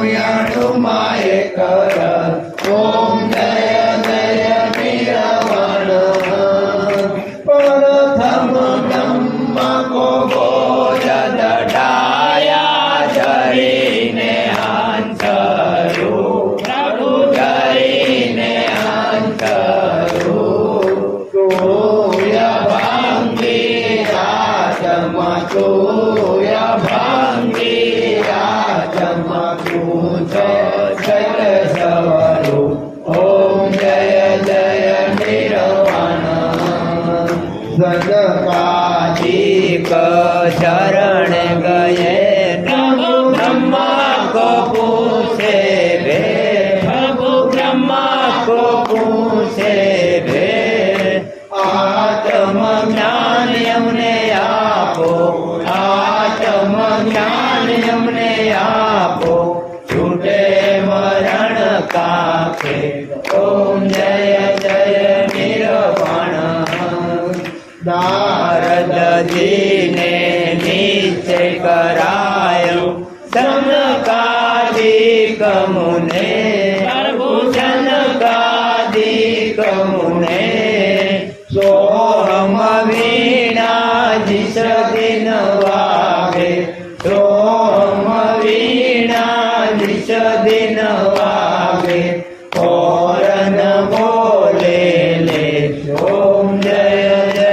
99 એક રથ ઓમ જય જય નિરવાણ પ્રથમ બ્રહ્મ કો બોજ દડાયા ધરીને આંતરું પ્રભુ ધરીને આંતરું સૂર્ય ભાંગી રાતમાં સૂર્ય ભાંગી રાતમાં તું છો જય સવારું ઓમ જય જય નિર્વાણ સદકાધિક શરણ ગયે પ્રભુ બ્રહ્મા કો પૂછે ભે પ્રભુ બ્રહ્મા કો પૂછે ભે આત્મ જ્ઞાન અમને આપો આત્મ જ્ઞાન અમને આપો છૂટે મરણ કાકે ઓમ જય જય નિર્વાણ નારદજીને નિશ્ચય કરાયો સનકાદિક મુને પ્રભુ સનકાદિક મુને સોહમ વીણા જીસ દિન વાગે સોહમ વીણા જીસ દિન વાગે ઓરન બોલે લે ઓમ જય જય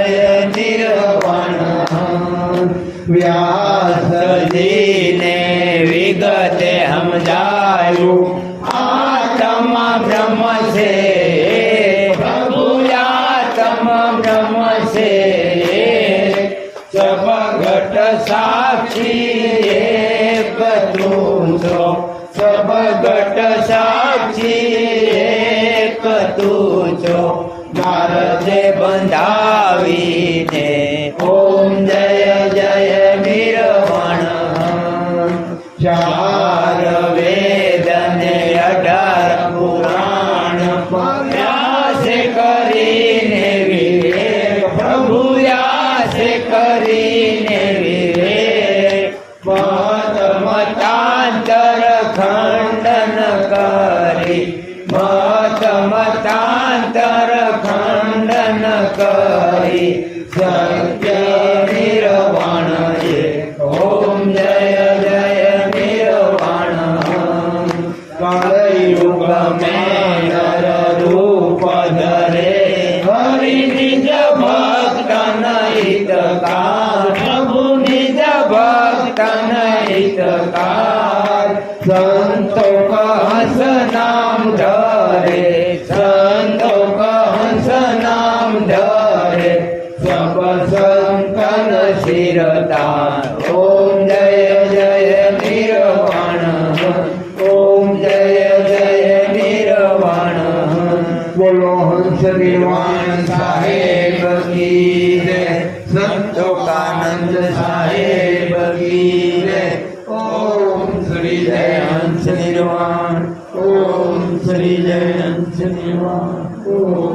નિર્વાણ વ્યાસજીને વિગતે સમજાયું આત્મ બ્રહ્મ છે પ્રભુ આત્મ બ્રહ્મ છે સબઘટ સાક્ષી એક તું છો સબઘટ સાક્ષી એક તું છો નારદે બંધાવીને ઓમ જય જય નિર્વાણ ચાર વેદ ને 18 પુરાણ વ્યાસ કરીને વિવેક પ્રભુ વ્યાસ કરીને વિવેક મતાંતર ખંડન કરી મતાંતર ખંડન કરી સત્ય નિર્વાણ ઓમ જય જય નિર્વાણ કળયુગ મેં નર રૂપ ધરે હરિ નિજ ભક્ત હિતકાર પ્રભુ નિજ ભક્ત હિતકાર સંતો કહસ નામ ધરે સંતો કહસ નામ ધરે સબ સંતન શિરદાર ઓમ જય જય નિર્વાણ ઓમ જય જય નિર્વાણ બોલો હંસ નિર્વાણ સાહેબ કી જય સંતો કાનંદ સાહેબ કી જય ઓમ શ્રી જય હંસ નિર્વાણ ઓમ શ્રી જય હંસ નિર્વાણ ઓમ